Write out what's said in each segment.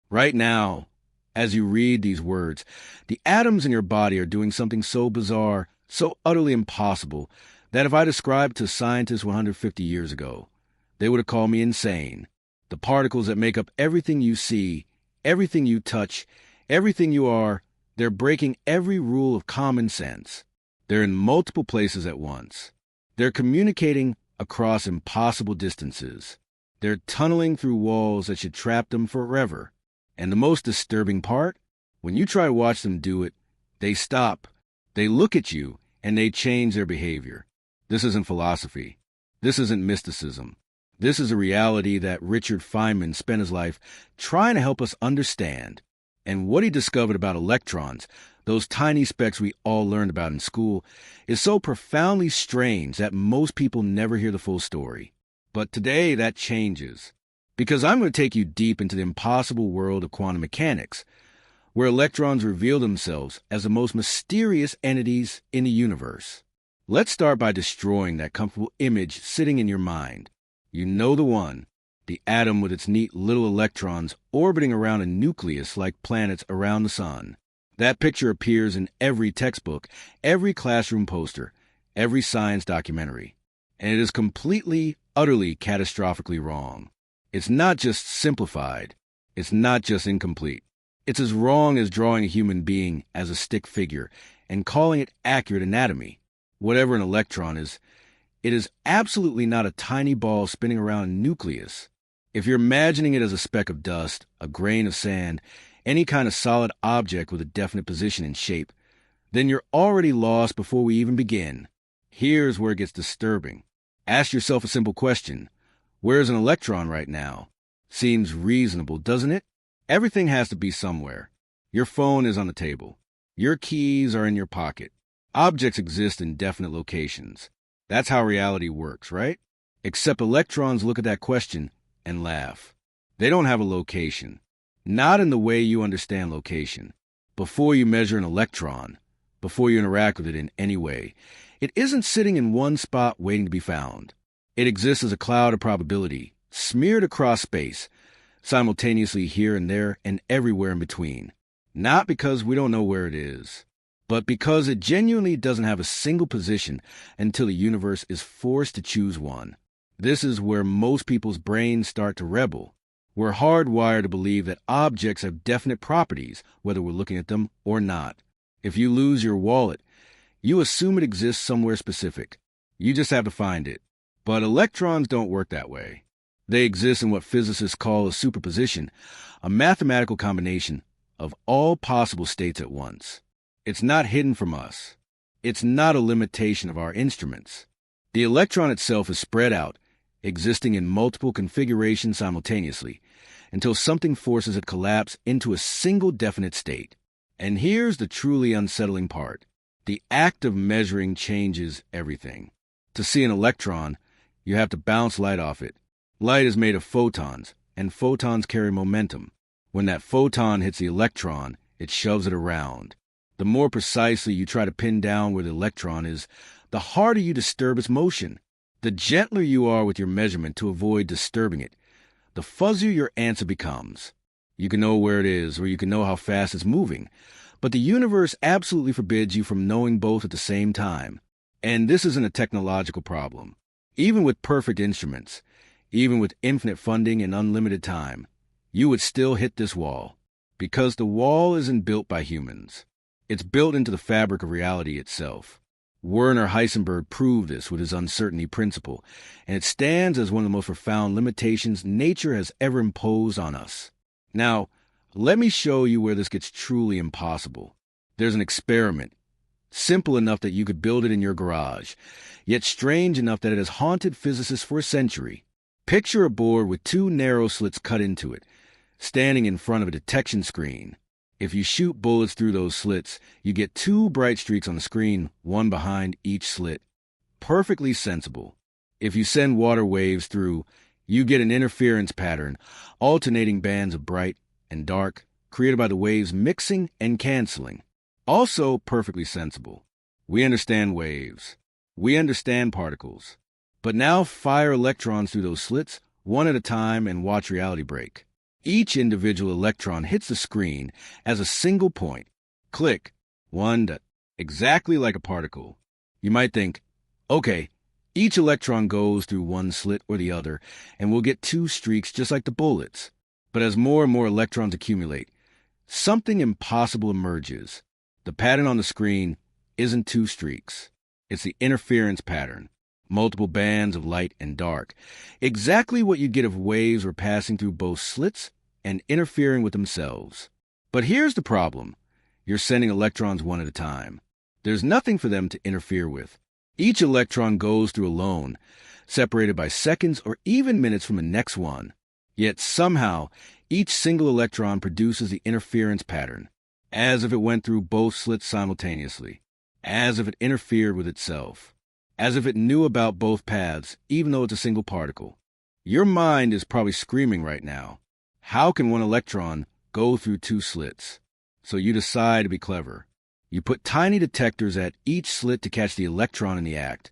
Right now, as you read these words, the atoms in your body are doing something so bizarre, so utterly impossible, that if I described to scientists 150 years ago, they would have called me insane. The particles that make up everything you see, everything you touch, everything you are, they're breaking every rule of common sense. They're in multiple places at once. They're communicating across impossible distances. They're tunneling through walls that should trap them forever. And the most disturbing part, when you try to watch them do it, they stop, they look at you, and they change their behavior. This isn't philosophy. This isn't mysticism. This is a reality that Richard Feynman spent his life trying to help us understand. And what he discovered about electrons, those tiny specks we all learned about in school, is so profoundly strange that most people never hear the full story. But today that changes. Because I'm going to take you deep into the impossible world of quantum mechanics, where electrons reveal themselves as the most mysterious entities in the universe. Let's start by destroying that comfortable image sitting in your mind. You know the one, the atom with its neat little electrons orbiting around a nucleus like planets around the sun. That picture appears in every textbook, every classroom poster, every science documentary. And it is completely, utterly, catastrophically wrong. It's not just simplified. It's not just incomplete. It's as wrong as drawing a human being as a stick figure and calling it accurate anatomy. Whatever an electron is, it is absolutely not a tiny ball spinning around a nucleus. If you're imagining it as a speck of dust, a grain of sand, any kind of solid object with a definite position and shape, then you're already lost before we even begin. Here's where it gets disturbing. Ask yourself a simple question. Where's an electron right now? Seems reasonable, doesn't it? Everything has to be somewhere. Your phone is on the table. Your keys are in your pocket. Objects exist in definite locations. That's how reality works, right? Except electrons look at that question and laugh. They don't have a location. Not in the way you understand location. Before you measure an electron, before you interact with it in any way, it isn't sitting in one spot waiting to be found. It exists as a cloud of probability, smeared across space, simultaneously here and there and everywhere in between. Not because we don't know where it is, but because it genuinely doesn't have a single position until the universe is forced to choose one. This is where most people's brains start to rebel. We're hardwired to believe that objects have definite properties, whether we're looking at them or not. If you lose your wallet, you assume it exists somewhere specific. You just have to find it. But electrons don't work that way. They exist in what physicists call a superposition, a mathematical combination of all possible states at once. It's not hidden from us. It's not a limitation of our instruments. The electron itself is spread out, existing in multiple configurations simultaneously, until something forces it to collapse into a single definite state. And here's the truly unsettling part. The act of measuring changes everything. To see an electron, you have to bounce light off it. Light is made of photons, and photons carry momentum. When that photon hits the electron, it shoves it around. The more precisely you try to pin down where the electron is, the harder you disturb its motion. The gentler you are with your measurement to avoid disturbing it, the fuzzier your answer becomes. You can know where it is, or you can know how fast it's moving, but the universe absolutely forbids you from knowing both at the same time. And this isn't a technological problem. Even with perfect instruments, even with infinite funding and unlimited time, you would still hit this wall. Because the wall isn't built by humans. It's built into the fabric of reality itself. Werner Heisenberg proved this with his uncertainty principle, and it stands as one of the most profound limitations nature has ever imposed on us. Now, let me show you where this gets truly impossible. There's an experiment, simple enough that you could build it in your garage, yet strange enough that it has haunted physicists for a century. Picture a board with two narrow slits cut into it, standing in front of a detection screen. If you shoot bullets through those slits, you get two bright streaks on the screen, one behind each slit. Perfectly sensible. If you send water waves through, you get an interference pattern, alternating bands of bright and dark, created by the waves mixing and canceling. Also perfectly sensible. We understand waves. We understand particles. But now fire electrons through those slits, one at a time, and watch reality break. Each individual electron hits the screen as a single point. Click. One dot. Exactly like a particle. You might think, okay, each electron goes through one slit or the other, and we'll get two streaks just like the bullets. But as more and more electrons accumulate, something impossible emerges. The pattern on the screen isn't two streaks. It's the interference pattern. Multiple bands of light and dark. Exactly what you get if waves were passing through both slits and interfering with themselves. But here's the problem. You're sending electrons one at a time. There's nothing for them to interfere with. Each electron goes through alone, separated by seconds or even minutes from the next one. Yet somehow, each single electron produces the interference pattern, as if it went through both slits simultaneously, as if it interfered with itself, as if it knew about both paths, even though it's a single particle. Your mind is probably screaming right now, how can one electron go through two slits? So you decide to be clever. You put tiny detectors at each slit to catch the electron in the act,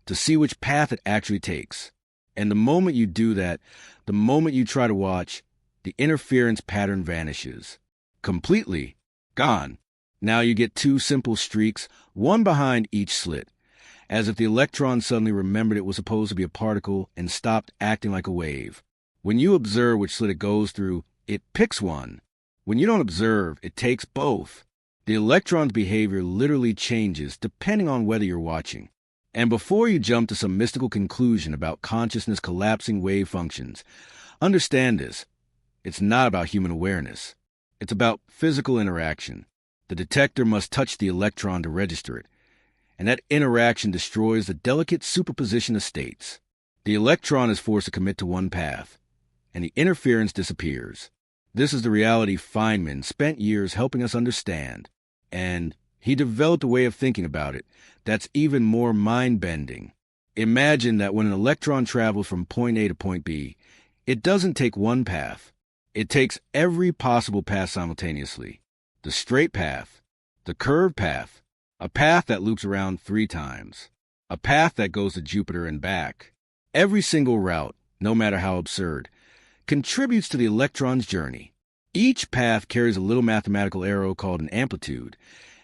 to see which path it actually takes. And the moment you do that, the moment you try to watch, the interference pattern vanishes. Completely. Gone. Now you get two simple streaks, one behind each slit, as if the electron suddenly remembered it was supposed to be a particle and stopped acting like a wave. When you observe which slit it goes through, it picks one. When you don't observe, it takes both. The electron's behavior literally changes depending on whether you're watching. And before you jump to some mystical conclusion about consciousness collapsing wave functions, understand this. It's not about human awareness. It's about physical interaction. The detector must touch the electron to register it, and that interaction destroys the delicate superposition of states. The electron is forced to commit to one path, and the interference disappears. This is the reality Feynman spent years helping us understand, and he developed a way of thinking about it that's even more mind-bending. Imagine that when an electron travels from point A to point B, it doesn't take one path. It takes every possible path simultaneously. The straight path, the curved path, a path that loops around 3 times, a path that goes to Jupiter and back. Every single route, no matter how absurd, contributes to the electron's journey. Each path carries a little mathematical arrow called an amplitude,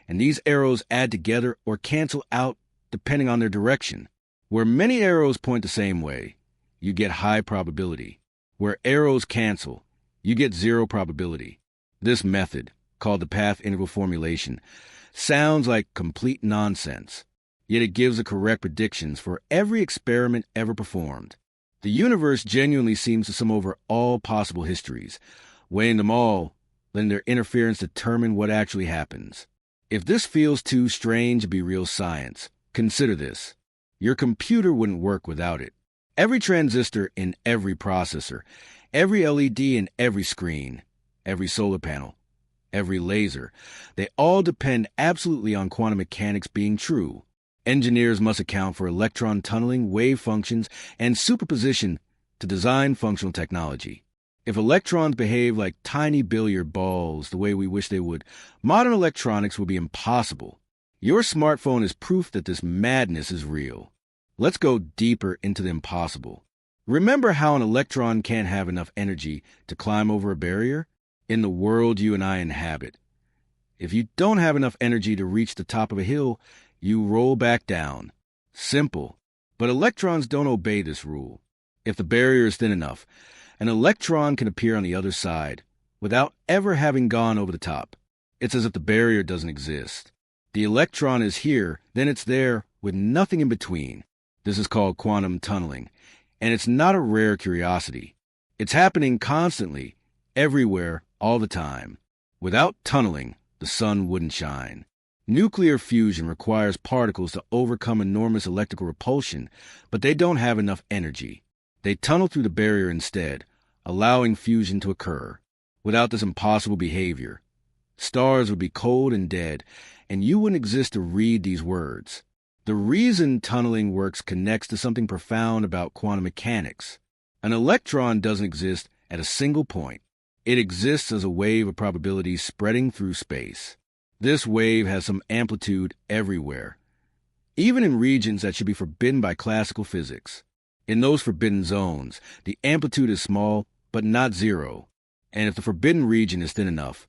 and these arrows add together or cancel out depending on their direction. Where many arrows point the same way, you get high probability. Where arrows cancel, you get 0 probability. This method, called the path integral formulation, sounds like complete nonsense, yet it gives the correct predictions for every experiment ever performed. The universe genuinely seems to sum over all possible histories, weighing them all, letting their interference determine what actually happens. If this feels too strange to be real science, consider this. Your computer wouldn't work without it. Every transistor in every processor, every LED in every screen, every solar panel, every laser, they all depend absolutely on quantum mechanics being true. Engineers must account for electron tunneling, wave functions, and superposition to design functional technology. If electrons behave like tiny billiard balls the way we wish they would, modern electronics would be impossible. Your smartphone is proof that this madness is real. Let's go deeper into the impossible. Remember how an electron can't have enough energy to climb over a barrier? In the world you and I inhabit, if you don't have enough energy to reach the top of a hill, you roll back down. Simple. But electrons don't obey this rule. If the barrier is thin enough, an electron can appear on the other side without ever having gone over the top. It's as if the barrier doesn't exist. The electron is here, then it's there, with nothing in between. This is called quantum tunneling, and it's not a rare curiosity. It's happening constantly, everywhere, all the time. Without tunneling, the sun wouldn't shine. Nuclear fusion requires particles to overcome enormous electrical repulsion, but they don't have enough energy. They tunnel through the barrier instead, allowing fusion to occur. Without this impossible behavior, stars would be cold and dead, and you wouldn't exist to read these words. The reason tunneling works connects to something profound about quantum mechanics. An electron doesn't exist at a single point. It exists as a wave of probabilities spreading through space. This wave has some amplitude everywhere, even in regions that should be forbidden by classical physics. In those forbidden zones, the amplitude is small, but not 0. And if the forbidden region is thin enough,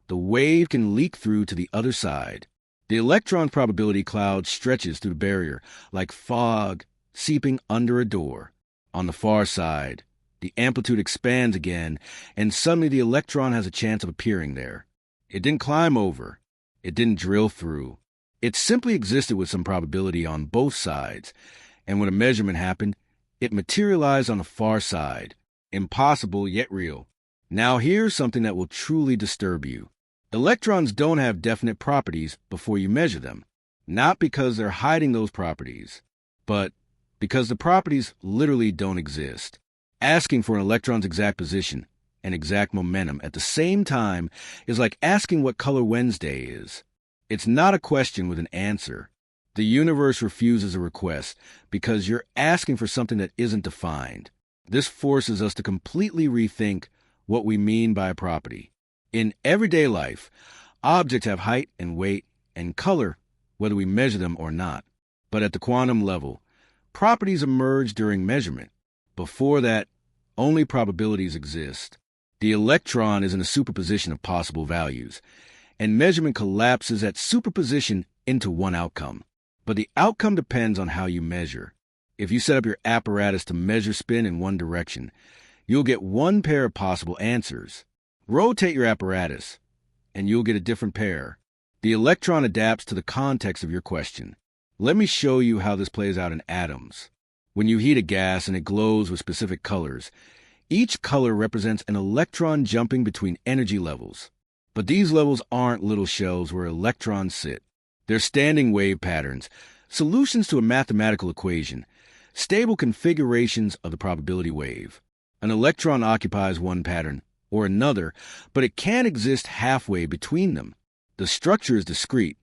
the wave can leak through to the other side. The electron probability cloud stretches through the barrier like fog seeping under a door. On the far side, the amplitude expands again, and suddenly the electron has a chance of appearing there. It didn't climb over. It didn't drill through. It simply existed with some probability on both sides, and when a measurement happened, it materialized on the far side. Impossible yet real. Now here's something that will truly disturb you. Electrons don't have definite properties before you measure them, not because they're hiding those properties, but because the properties literally don't exist. Asking for an electron's exact position and exact momentum at the same time is like asking what color Wednesday is. It's not a question with an answer. The universe refuses a request because you're asking for something that isn't defined. This forces us to completely rethink what we mean by a property. In everyday life, objects have height and weight and color, whether we measure them or not. But at the quantum level, properties emerge during measurement. Before that, only probabilities exist. The electron is in a superposition of possible values, and measurement collapses that superposition into one outcome. But the outcome depends on how you measure. If you set up your apparatus to measure spin in one direction, you'll get one pair of possible answers. Rotate your apparatus, and you'll get a different pair. The electron adapts to the context of your question. Let me show you how this plays out in atoms. When you heat a gas and it glows with specific colors, each color represents an electron jumping between energy levels. But these levels aren't little shells where electrons sit. They're standing wave patterns, solutions to a mathematical equation, stable configurations of the probability wave. An electron occupies one pattern or another, but it can't exist halfway between them. The structure is discrete,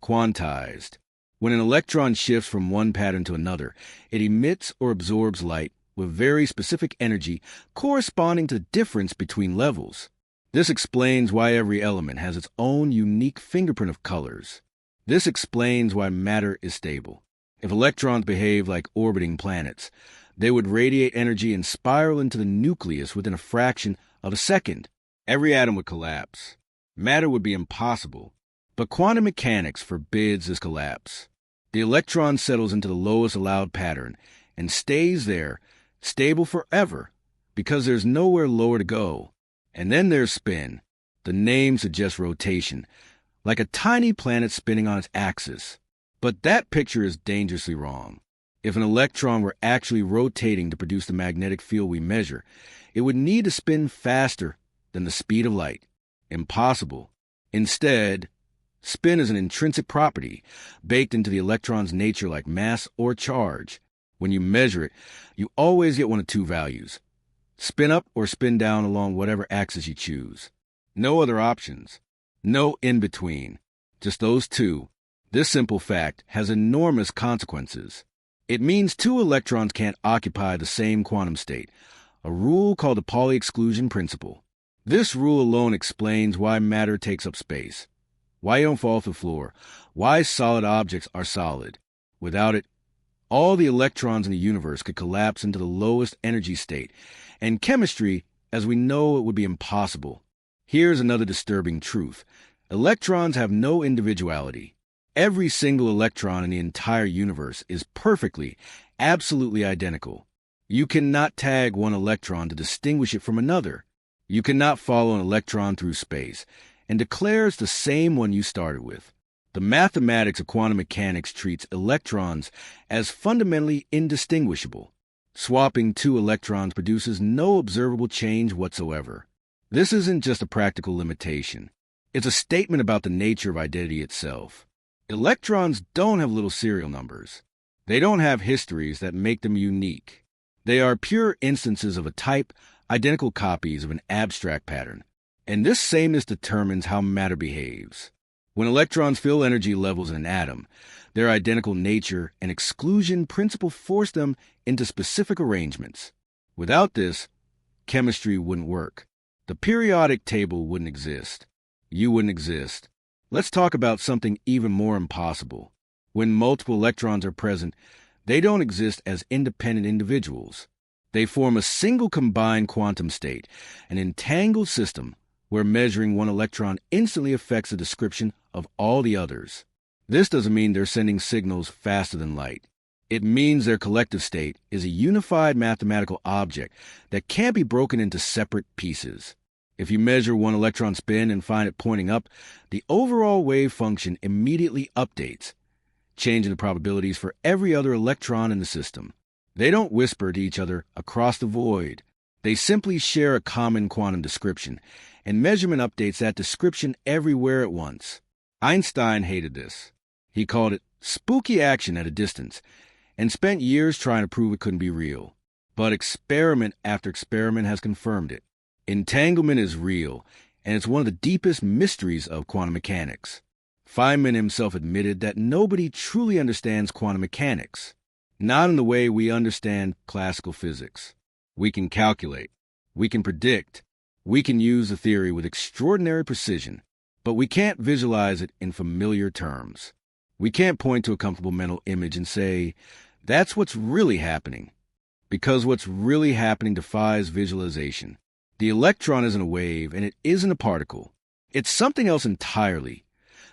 quantized. When an electron shifts from one pattern to another, it emits or absorbs light with very specific energy corresponding to the difference between levels. This explains why every element has its own unique fingerprint of colors. This explains why matter is stable. If electrons behave like orbiting planets, they would radiate energy and spiral into the nucleus within a fraction of a second. Every atom would collapse. Matter would be impossible. But quantum mechanics forbids this collapse. The electron settles into the lowest allowed pattern and stays there, stable forever, because there's nowhere lower to go. And then there's spin. The name suggests rotation, like a tiny planet spinning on its axis. But that picture is dangerously wrong. If an electron were actually rotating to produce the magnetic field we measure, it would need to spin faster than the speed of light. Impossible. Instead, spin is an intrinsic property baked into the electron's nature like mass or charge. When you measure it, you always get one of two values: spin up or spin down along whatever axis you choose. No other options. No in-between. Just those two. This simple fact has enormous consequences. It means two electrons can't occupy the same quantum state, a rule called the Pauli exclusion principle. This rule alone explains why matter takes up space, why you don't fall to the floor, why solid objects are solid. Without it, all the electrons in the universe could collapse into the lowest energy state, and chemistry, as we know it, would be impossible. Here's another disturbing truth. Electrons have no individuality. Every single electron in the entire universe is perfectly, absolutely identical. You cannot tag one electron to distinguish it from another. You cannot follow an electron through space and declare it's the same one you started with. The mathematics of quantum mechanics treats electrons as fundamentally indistinguishable. Swapping two electrons produces no observable change whatsoever. This isn't just a practical limitation. It's a statement about the nature of identity itself. Electrons don't have little serial numbers. They don't have histories that make them unique. They are pure instances of a type, identical copies of an abstract pattern. And this sameness determines how matter behaves. When electrons fill energy levels in an atom, their identical nature and exclusion principle force them into specific arrangements. Without this, chemistry wouldn't work. The periodic table wouldn't exist. You wouldn't exist. Let's talk about something even more impossible. When multiple electrons are present, they don't exist as independent individuals. They form a single combined quantum state, an entangled system where measuring one electron instantly affects the description of all the others. This doesn't mean they're sending signals faster than light. It means their collective state is a unified mathematical object that can't be broken into separate pieces. If you measure one electron spin and find it pointing up, the overall wave function immediately updates, changing the probabilities for every other electron in the system. They don't whisper to each other across the void. They simply share a common quantum description, and measurement updates that description everywhere at once. Einstein hated this. He called it spooky action at a distance, and spent years trying to prove it couldn't be real. But experiment after experiment has confirmed it. Entanglement is real, and it's one of the deepest mysteries of quantum mechanics. Feynman himself admitted that nobody truly understands quantum mechanics, not in the way we understand classical physics. We can calculate, we can predict, we can use the theory with extraordinary precision, but we can't visualize it in familiar terms. We can't point to a comfortable mental image and say, that's what's really happening, because what's really happening defies visualization. The electron isn't a wave, and it isn't a particle. It's something else entirely,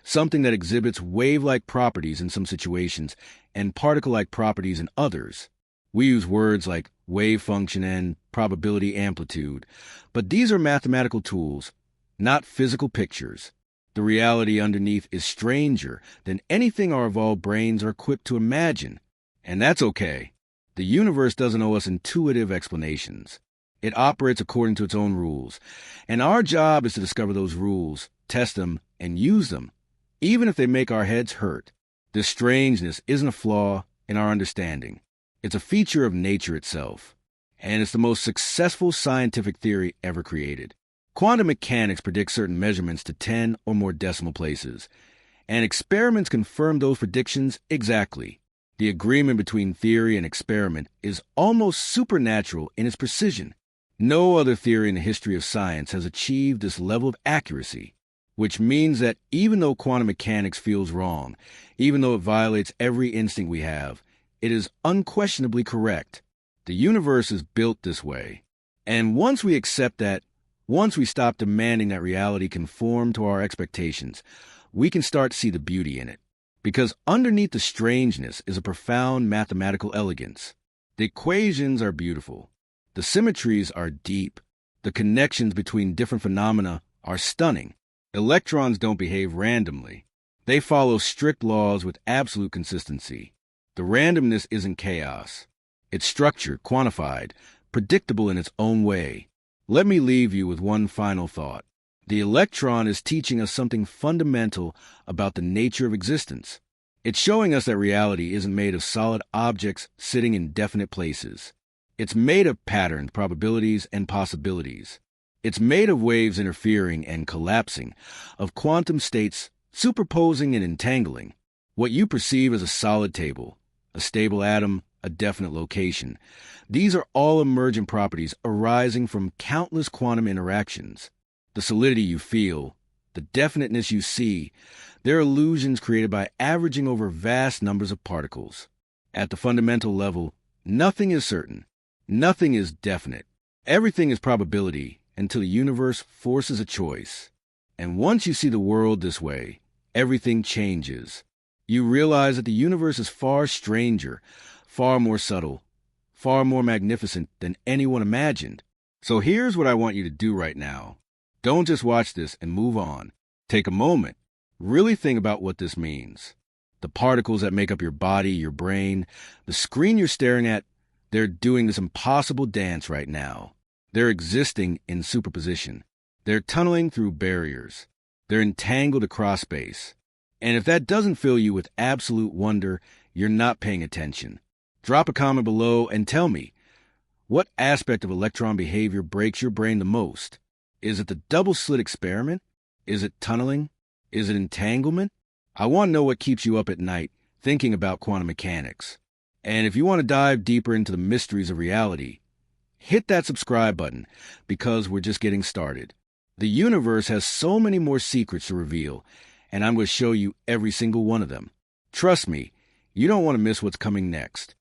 something that exhibits wave-like properties in some situations and particle-like properties in others. We use words like wave function and probability amplitude, but these are mathematical tools, not physical pictures. The reality underneath is stranger than anything our evolved brains are equipped to imagine. And that's okay. The universe doesn't owe us intuitive explanations. It operates according to its own rules, and our job is to discover those rules, test them, and use them, even if they make our heads hurt. This strangeness isn't a flaw in our understanding. It's a feature of nature itself, and it's the most successful scientific theory ever created. Quantum mechanics predicts certain measurements to 10 or more decimal places, and experiments confirm those predictions exactly. The agreement between theory and experiment is almost supernatural in its precision. No other theory in the history of science has achieved this level of accuracy, which means that even though quantum mechanics feels wrong, even though it violates every instinct we have, it is unquestionably correct. The universe is built this way. And once we accept that, once we stop demanding that reality conform to our expectations, we can start to see the beauty in it. Because underneath the strangeness is a profound mathematical elegance. The equations are beautiful. The symmetries are deep. The connections between different phenomena are stunning. Electrons don't behave randomly. They follow strict laws with absolute consistency. The randomness isn't chaos. It's structured, quantified, predictable in its own way. Let me leave you with one final thought. The electron is teaching us something fundamental about the nature of existence. It's showing us that reality isn't made of solid objects sitting in definite places. It's made of patterns, probabilities, and possibilities. It's made of waves interfering and collapsing, of quantum states superposing and entangling. What you perceive as a solid table, a stable atom, a definite location. These are all emergent properties arising from countless quantum interactions. The solidity you feel, the definiteness you see, they're illusions created by averaging over vast numbers of particles. At the fundamental level, nothing is certain. Nothing is definite. Everything is probability until the universe forces a choice. And once you see the world this way, everything changes. You realize that the universe is far stranger, far more subtle, far more magnificent than anyone imagined. So here's what I want you to do right now. Don't just watch this and move on. Take a moment. Really think about what this means. The particles that make up your body, your brain, the screen you're staring at, they're doing this impossible dance right now. They're existing in superposition. They're tunneling through barriers. They're entangled across space. And if that doesn't fill you with absolute wonder, you're not paying attention. Drop a comment below and tell me, what aspect of electron behavior breaks your brain the most? Is it the double-slit experiment? Is it tunneling? Is it entanglement? I want to know what keeps you up at night thinking about quantum mechanics. And if you want to dive deeper into the mysteries of reality, hit that subscribe button because we're just getting started. The universe has so many more secrets to reveal, and I'm going to show you every single one of them. Trust me, you don't want to miss what's coming next.